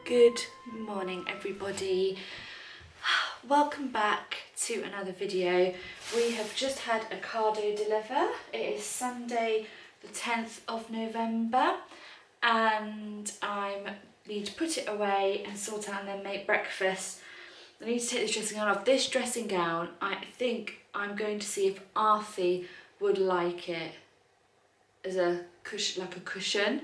Good morning everybody. Welcome back to another video. We have just had a Ocado deliver. It is Sunday the 10th of November and I need to put it away and sort out and then make breakfast. I need to take this dressing gown off. This dressing gown, I think I'm going to see if Arthie would like it as a cushion, like a cushion.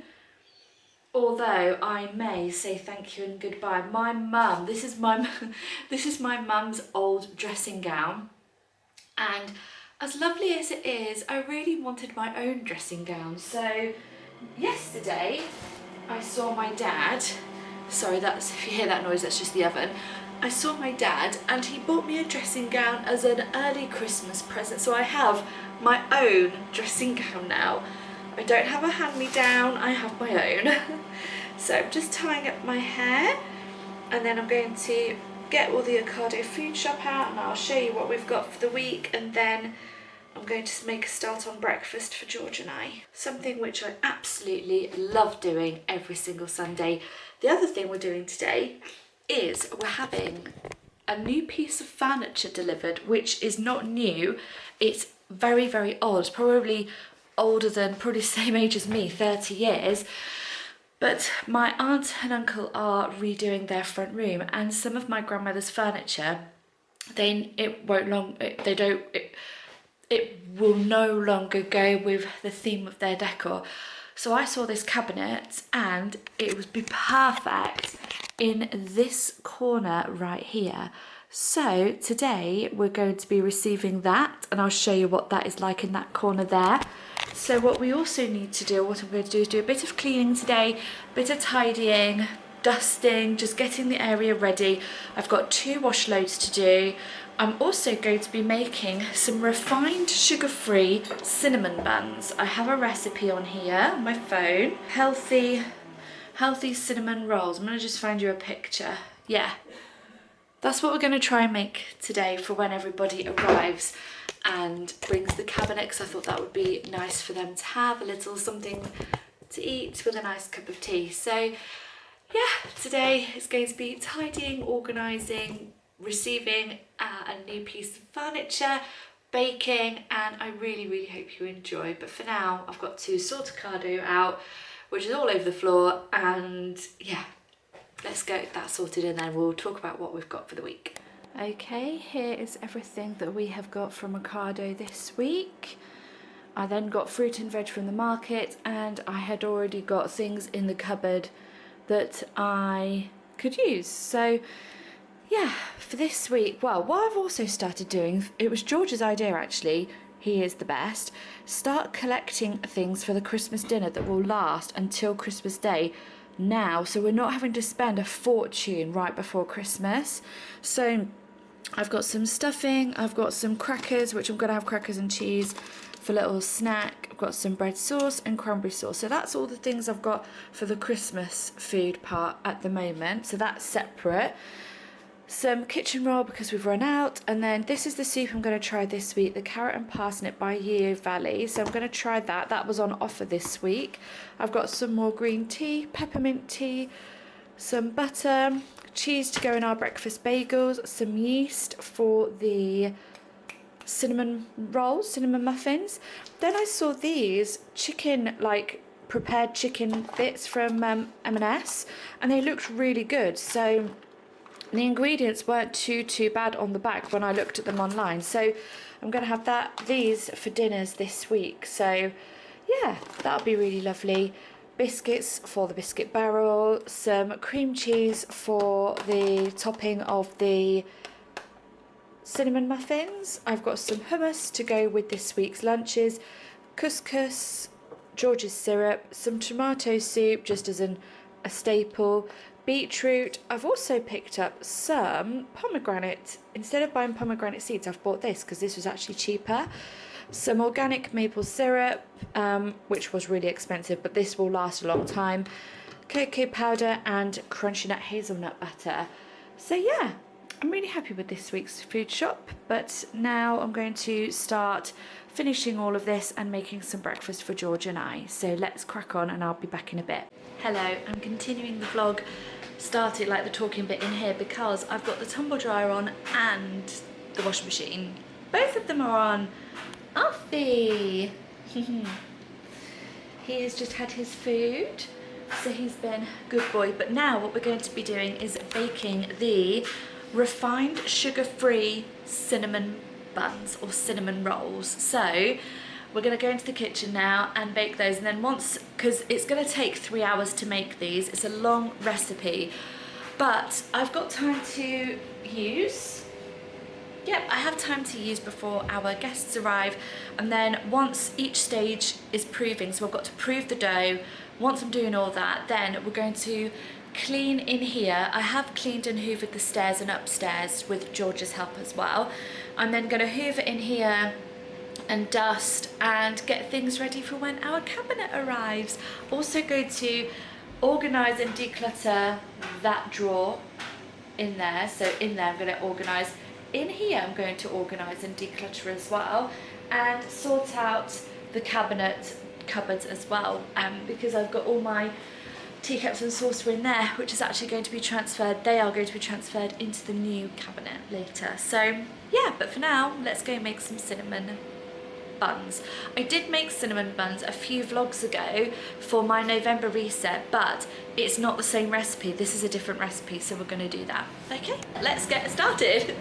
Although I may say thank you and goodbye. My mum, this is my mum's old dressing gown, and as lovely as it is, I really wanted my own dressing gown. So yesterday I saw my dad, sorry, that's, if you hear that noise, that's just the oven. I saw my dad and he bought me a dressing gown as an early Christmas present. So I have my own dressing gown now. I don't have a hand-me-down, I have my own. So I'm just tying up my hair and then I'm going to get all the Ocado food shop out and I'll show you what we've got for the week, and then I'm going to make a start on breakfast for George and I. Something which I absolutely love doing every single Sunday. The other thing we're doing today is we're having a new piece of furniture delivered, which is not new, it's very, very old, probably older than, probably the same age as me, 30 years. But my aunt and uncle are redoing their front room, and some of my grandmother's furniture, it will no longer go with the theme of their decor. So I saw this cabinet and it would be perfect in this corner right here. So today we're going to be receiving that, and I'll show you what that is like in that corner there. So what we also need to do, what I'm going to do is do a bit of cleaning today, a bit of tidying, dusting, just getting the area ready. I've got 2 wash loads to do. I'm also going to be making some refined sugar-free cinnamon buns. I have a recipe on here on my phone. Healthy cinnamon rolls. I'm going to just find you a picture. Yeah. That's what we're going to try and make today for when everybody arrives and brings the cabinet, because I thought that would be nice for them to have a little something to eat with a nice cup of tea. So yeah, today is going to be tidying, organising, receiving a new piece of furniture, baking, and I really, really hope you enjoy. But for now, I've got to sort Ocado out, which is all over the floor, and yeah, let's get that sorted and then we'll talk about what we've got for the week. Okay, here is everything that we have got from Ocado this week. I then got fruit and veg from the market, and I had already got things in the cupboard that I could use. So yeah, for this week, well, what I've also started doing, it was George's idea actually, he is the best, start collecting things for the Christmas dinner that will last until Christmas Day now, so we're not having to spend a fortune right before Christmas. So I've got some stuffing, I've got some crackers, which I'm going to have crackers and cheese for a little snack. I've got some bread sauce and cranberry sauce. So that's all the things I've got for the Christmas food part at the moment, so that's separate. Some kitchen roll because we've run out, and then this is the soup I'm going to try this week, the carrot and parsnip by Yeo Valley. So I'm going to try that. That was on offer this week. I've got some more green tea, peppermint tea, some butter, cheese to go in our breakfast bagels, some yeast for the cinnamon rolls, cinnamon muffins. Then I saw these chicken, like prepared chicken bits from M&S, and they looked really good. So the ingredients weren't too bad on the back when I looked at them online. So I'm going to have these for dinners this week. So yeah, that'll be really lovely. Biscuits for the biscuit barrel, some cream cheese for the topping of the cinnamon muffins. I've got some hummus to go with this week's lunches, couscous, George's syrup, some tomato soup just as a staple, beetroot. I've also picked up some pomegranate. Instead of buying pomegranate seeds, I've bought this because this was actually cheaper. Some organic maple syrup, which was really expensive, but this will last a long time. Cocoa powder and crunchy nut hazelnut butter. So yeah, I'm really happy with this week's food shop, but now I'm going to start finishing all of this and making some breakfast for George and I. So let's crack on and I'll be back in a bit. Hello, I'm continuing the vlog started like the talking bit in here because I've got the tumble dryer on and the washing machine. Both of them are on. Alfie! He has just had his food, so he's been a good boy. But now what we're going to be doing is baking the refined sugar-free cinnamon buns or cinnamon rolls. So we're going to go into the kitchen now and bake those, and then once, because it's going to take 3 hours to make these, it's a long recipe, but I've got time to use. Yep, I have time to use before our guests arrive, and then once each stage is proving, so I've got to prove the dough. Once I'm doing all that, then we're going to clean in here. I have cleaned and hoovered the stairs and upstairs with George's help as well. I'm then going to hoover in here and dust and get things ready for when our cabinet arrives. Also going to organise and declutter that drawer in there. So in there I'm going to organise. In here I'm going to organise and declutter as well, and sort out the cupboards as well, because I've got all my teacups and saucer in there, which is actually going to be transferred. They are going to be transferred into the new cabinet later. So yeah, but for now, let's go make some cinnamon buns. I did make cinnamon buns a few vlogs ago for my November reset, but it's not the same recipe. This is a different recipe, so we're going to do that. Okay, let's get started.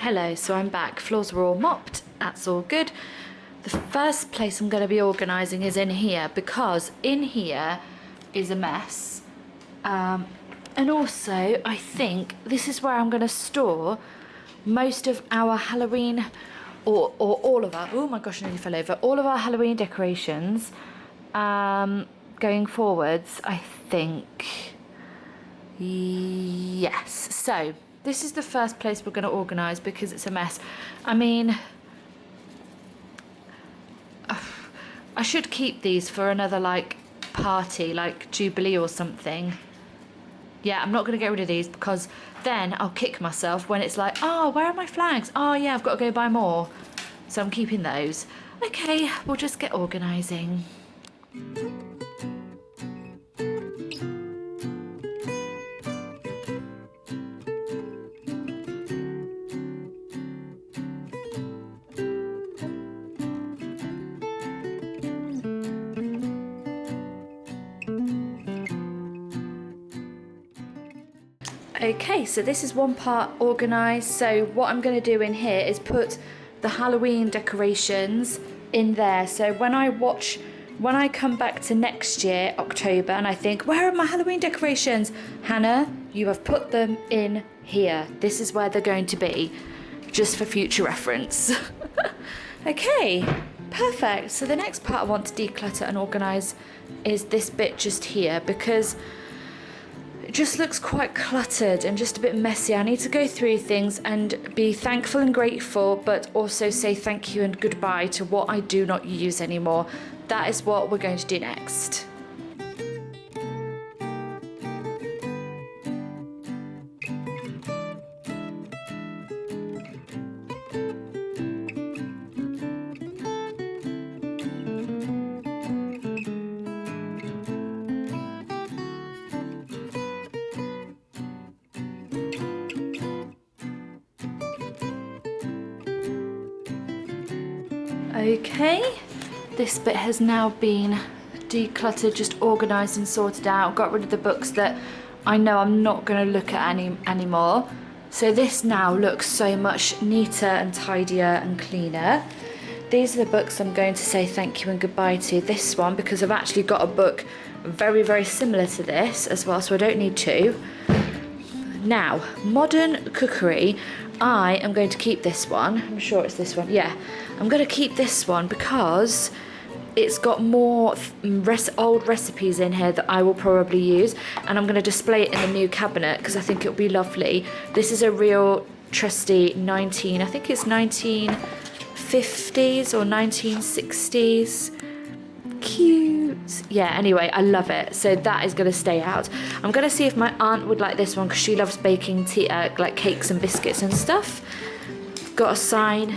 Hello, so I'm back. Floors were all mopped, that's all good. The first place I'm going to be organising is in here, because in here is a mess. And also, I think this is where I'm going to store most of our Halloween, or all of our, oh my gosh, I nearly fell over, all of our Halloween decorations going forwards, I think. Yes, so this is the first place we're going to organise because it's a mess. I mean, I should keep these for another like party, like Jubilee or something. Yeah, I'm not going to get rid of these because then I'll kick myself when it's like, oh, where are my flags? Oh yeah, I've got to go buy more. So I'm keeping those. Okay, we'll just get organising. Okay, so this is one part organised. So what I'm going to do in here is put the Halloween decorations in there. So when I come back to next year, October, and I think, where are my Halloween decorations? Hannah, you have put them in here. This is where they're going to be, just for future reference. Okay, Perfect. So the next part I want to declutter and organise is this bit just here, because it just looks quite cluttered and just a bit messy. I need to go through things and be thankful and grateful, but also say thank you and goodbye to what I do not use anymore. That is what we're going to do next. Okay, this bit has now been decluttered, just organised and sorted out. Got rid of the books that I know I'm not going to look at anymore. So this now looks so much neater and tidier and cleaner. These are the books I'm going to say thank you and goodbye to. This one, because I've actually got a book very, very similar to this as well, so I don't need two. Now, modern cookery. I am going to keep this one. I'm sure it's this one. Yeah, I'm going to keep this one because it's got more old recipes in here that I will probably use, and I'm going to display it in the new cabinet because I think it'll be lovely. This is a real trusty I think it's 1950s or 1960s. Cute. Yeah, anyway, I love it. So that is going to stay out. I'm going to see if my aunt would like this one because she loves baking like cakes and biscuits and stuff. Got a sign,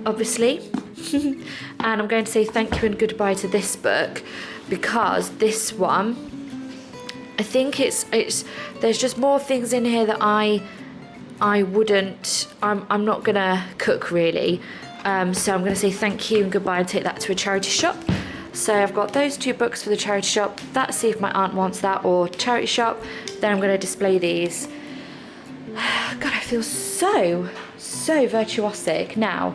obviously. And I'm going to say thank you and goodbye to this book because this one, I think there's just more things in here that I'm not going to cook really. So I'm going to say thank you and goodbye and take that to a charity shop. So I've got those two books for the charity shop. Let's see if my aunt wants that or charity shop. Then I'm going to display these. God, I feel so virtuosic. Now,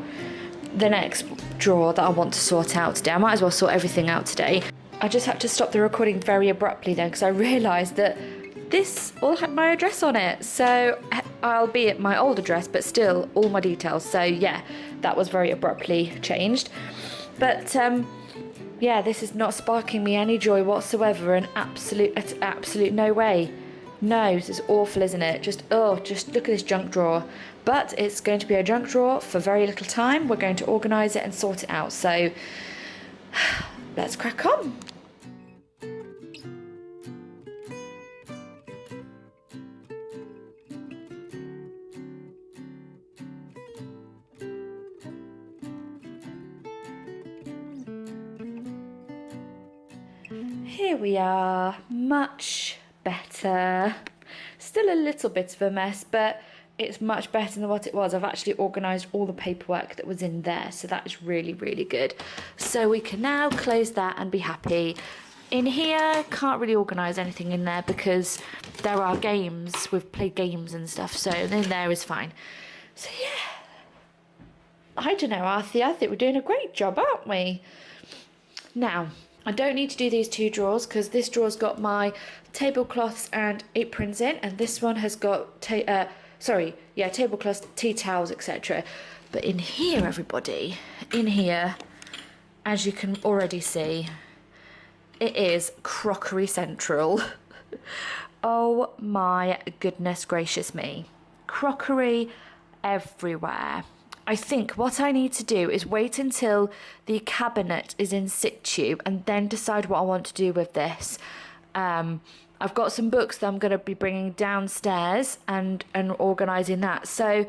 the next drawer that I want to sort out today. I might as well sort everything out today. I just had to stop the recording very abruptly then because I realised that this all had my address on it. So I'll be at my old address, but still all my details. So yeah, that was very abruptly changed. But yeah, this is not sparking me any joy whatsoever, and absolute no way. No, this is awful, isn't it? Just look at this junk drawer. But it's going to be a junk drawer for very little time. We're going to organise it and sort it out. So let's crack on. Here we are, much better. Still a little bit of a mess, but it's much better than what it was. I've actually organised all the paperwork that was in there, so that is really, really good. So we can now close that and be happy. In here, can't really organise anything in there because there are games. We've played games and stuff, so in there is fine. So yeah, I don't know, Arthur, I think we're doing a great job, aren't we? Now, I don't need to do these two drawers because this drawer's got my tablecloths and aprons in, and this one has got tablecloths, tea towels, etc. But in here, everybody, in here, as you can already see, it is crockery central. Oh my goodness gracious me. Crockery everywhere. I think what I need to do is wait until the cabinet is in situ and then decide what I want to do with this. I've got some books that I'm going to be bringing downstairs and organising that. So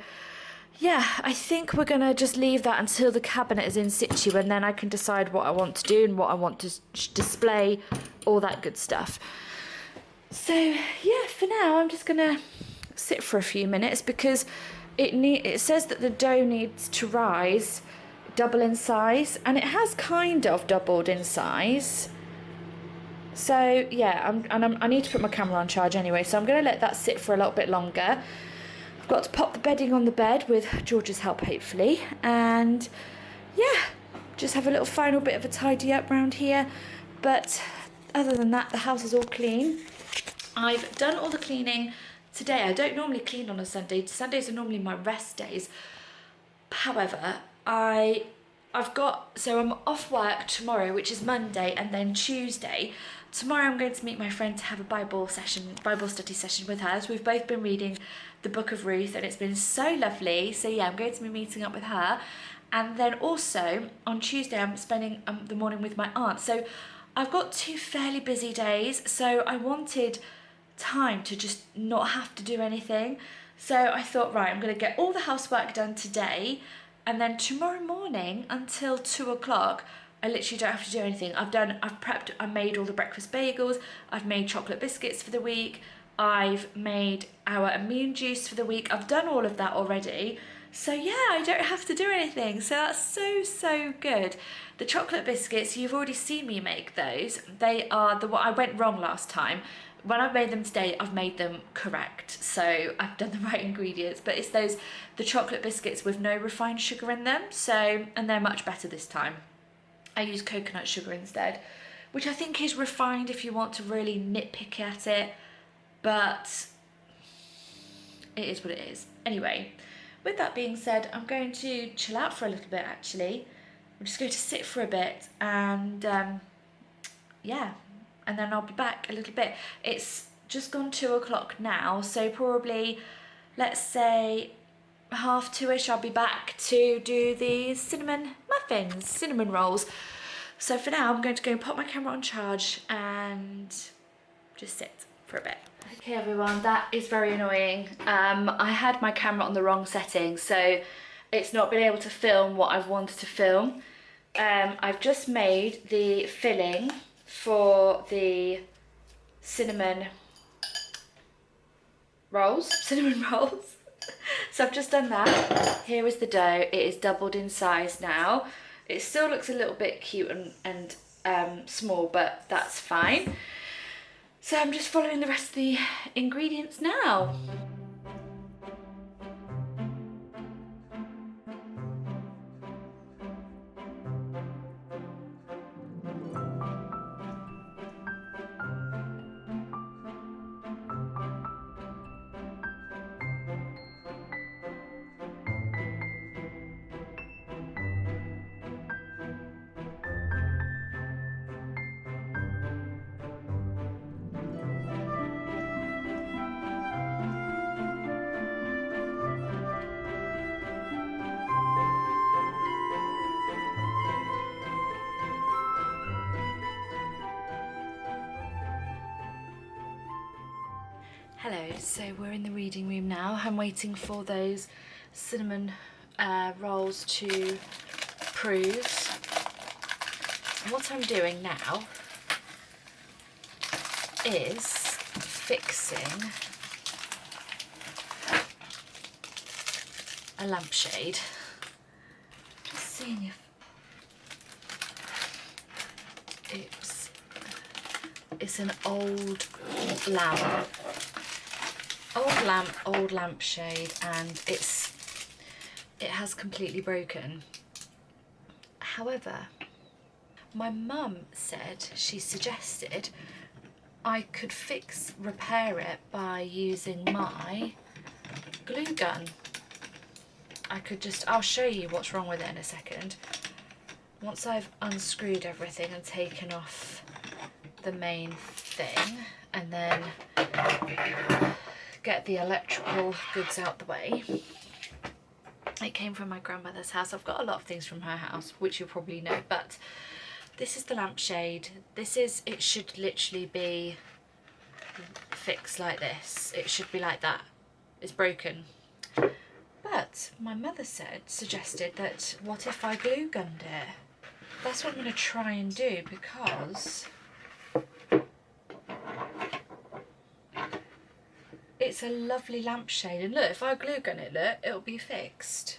yeah, I think we're going to just leave that until the cabinet is in situ, and then I can decide what I want to do and what I want to display, all that good stuff. So yeah, for now I'm just going to sit for a few minutes because it says that the dough needs to rise, double in size, and it has kind of doubled in size. So yeah, I need to put my camera on charge anyway, so I'm going to let that sit for a little bit longer. I've got to pop the bedding on the bed with George's help, hopefully, and yeah, just have a little final bit of a tidy up round here. But other than that, the house is all clean. I've done all the cleaning today. I don't normally clean on a Sunday. Sundays are normally my rest days. However, I so I'm off work tomorrow, which is Monday, and then Tuesday. Tomorrow I'm going to meet my friend to have a Bible study session with her. So we've both been reading the book of Ruth and it's been so lovely. So yeah, I'm going to be meeting up with her. And then also on Tuesday I'm spending the morning with my aunt. So I've got 2 fairly busy days. So I wanted time to just not have to do anything. So I thought, right, I'm going to get all the housework done today, and then tomorrow morning until 2 o'clock I literally don't have to do anything. I've prepped, I made all the breakfast bagels, I've made chocolate biscuits for the week, I've made our immune juice for the week, I've done all of that already. So yeah, I don't have to do anything. So that's so good. The chocolate biscuits, you've already seen me make those. They are what I went wrong last time. When I've made them today, I've made them correct. So I've done the right ingredients, but it's the chocolate biscuits with no refined sugar in them. So, and they're much better this time. I use coconut sugar instead, which I think is refined if you want to really nitpick at it, but it is what it is. Anyway, with that being said, I'm going to chill out for a little bit actually. I'm just going to sit for a bit and yeah, and then I'll be back a little bit. It's just gone 2 o'clock now, so probably, let's say 2:30ish, I'll be back to do the cinnamon rolls. So for now, I'm going to go and put my camera on charge and just sit for a bit. Okay everyone, that is very annoying. I had my camera on the wrong setting, so it's not been able to film what I've wanted to film. I've just made the filling for the cinnamon rolls. So I've just done that. Here is the dough. It is doubled in size now. It still looks a little bit cute and small, but that's fine. So I'm just following the rest of the ingredients now. Hello, so we're in the reading room now. I'm waiting for those cinnamon rolls to bruise. And what I'm doing now is fixing a lampshade. Just seeing if it's an old lamp. Old lampshade, and it has completely broken. However, my mum said, she suggested I could repair it by using my glue gun. I'll show you what's wrong with it in a second. Once I've unscrewed everything and taken off the main thing, and then get the electrical goods out the way. It came from my grandmother's house. I've got a lot of things from her house, which you'll probably know, but this is the lampshade. It should literally be fixed like this. It should be like that. It's broken. But my mother suggested that what if I glue gunned it? That's what I'm going to try and do, because it's a lovely lampshade, and look, if I glue gun it, look, it'll be fixed.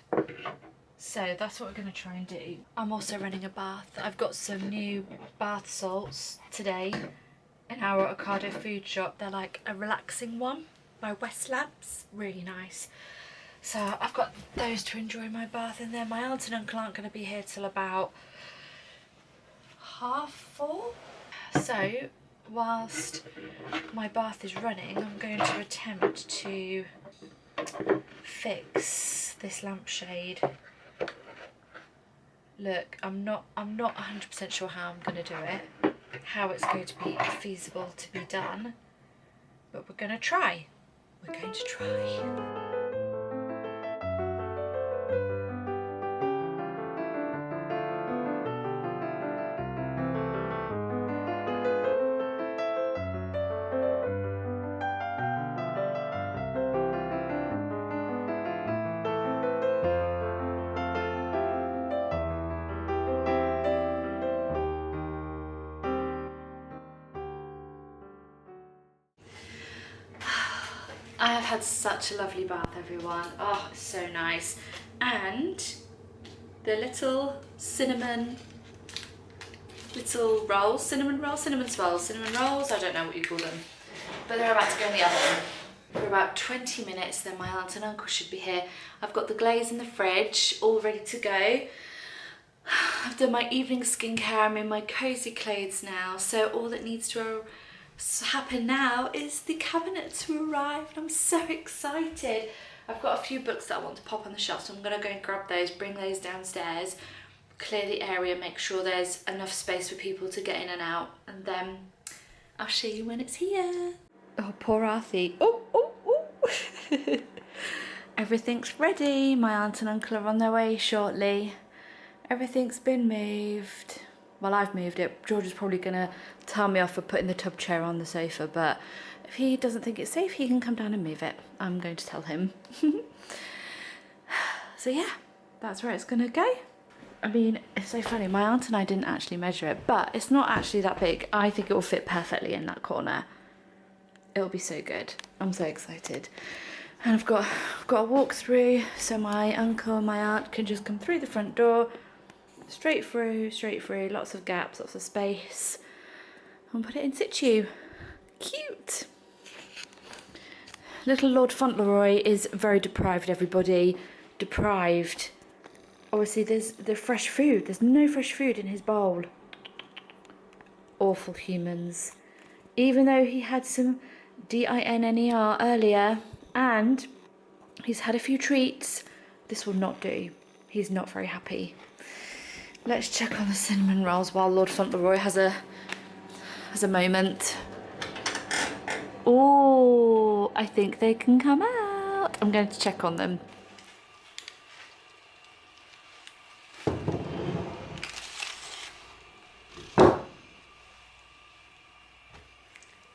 So that's what we're going to try and do. I'm also running a bath. I've got some new bath salts today in our Ocado food shop. They're like a relaxing one by West Labs, really nice. So I've got those to enjoy my bath, and then my aunt and uncle aren't going to be here till about 4:30. So whilst my bath is running, I'm going to attempt to fix this lampshade. Look, I'm not 100% sure how I'm going to do it, how it's going to be feasible to be done, but we're going to try. We're going to try. I have had such a lovely bath, everyone. Oh, it's so nice. And the little cinnamon rolls, cinnamon rolls, I don't know what you call them. But they're about to go in the oven for about 20 minutes, then my aunt and uncle should be here. I've got the glaze in the fridge, all ready to go. I've done my evening skincare, I'm in my cosy clothes now, so all that needs to happen now is the cabinet to arrive. I'm so excited. I've got a few books that I want to pop on the shelf, so I'm gonna go and grab those, bring those downstairs, clear the area, make sure there's enough space for people to get in and out, and then I'll show you when it's here. Oh, poor Arthie. Oh, oh, oh. Everything's ready. My aunt and uncle are on their way shortly. Everything's been moved. Well, I've moved it. George is probably gonna tell me off for putting the tub chair on the sofa, but if he doesn't think it's safe, he can come down and move it. I'm going to tell him. So yeah, that's where it's gonna go. I mean, it's so funny, my aunt and I didn't actually measure it, but it's not actually that big. I think it will fit perfectly in that corner. It'll be so good. I'm so excited. And I've got a walk through, so my uncle and my aunt can just come through the front door, straight through, lots of gaps, lots of space, and put it in situ. Cute. Little Lord Fauntleroy is very deprived, everybody. Deprived. Obviously, there's the fresh food. There's no fresh food in his bowl. Awful humans. Even though he had some DINNER earlier, and he's had a few treats, this will not do. He's not very happy. Let's check on the cinnamon rolls while Lord Fauntleroy has a moment. Oh, I think they can come out. I'm going to check on them.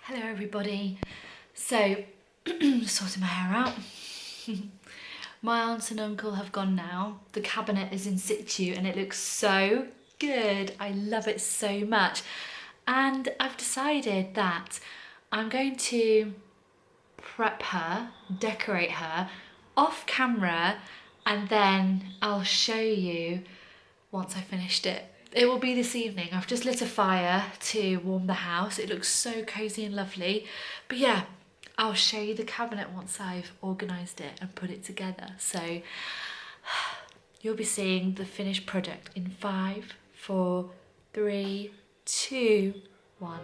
Hello everybody. So, sorting my hair out. My aunt and uncle have gone now. The cabinet is in situ and it looks so good. I love it so much. And I've decided that I'm going to prep her, decorate her off camera, and then I'll show you once I finished it. It will be this evening. I've just lit a fire to warm the house. It looks so cozy and lovely. But yeah, I'll show you the cabinet once I've organised it and put it together. So you'll be seeing the finished product in 5, 4, 3, 2, 1.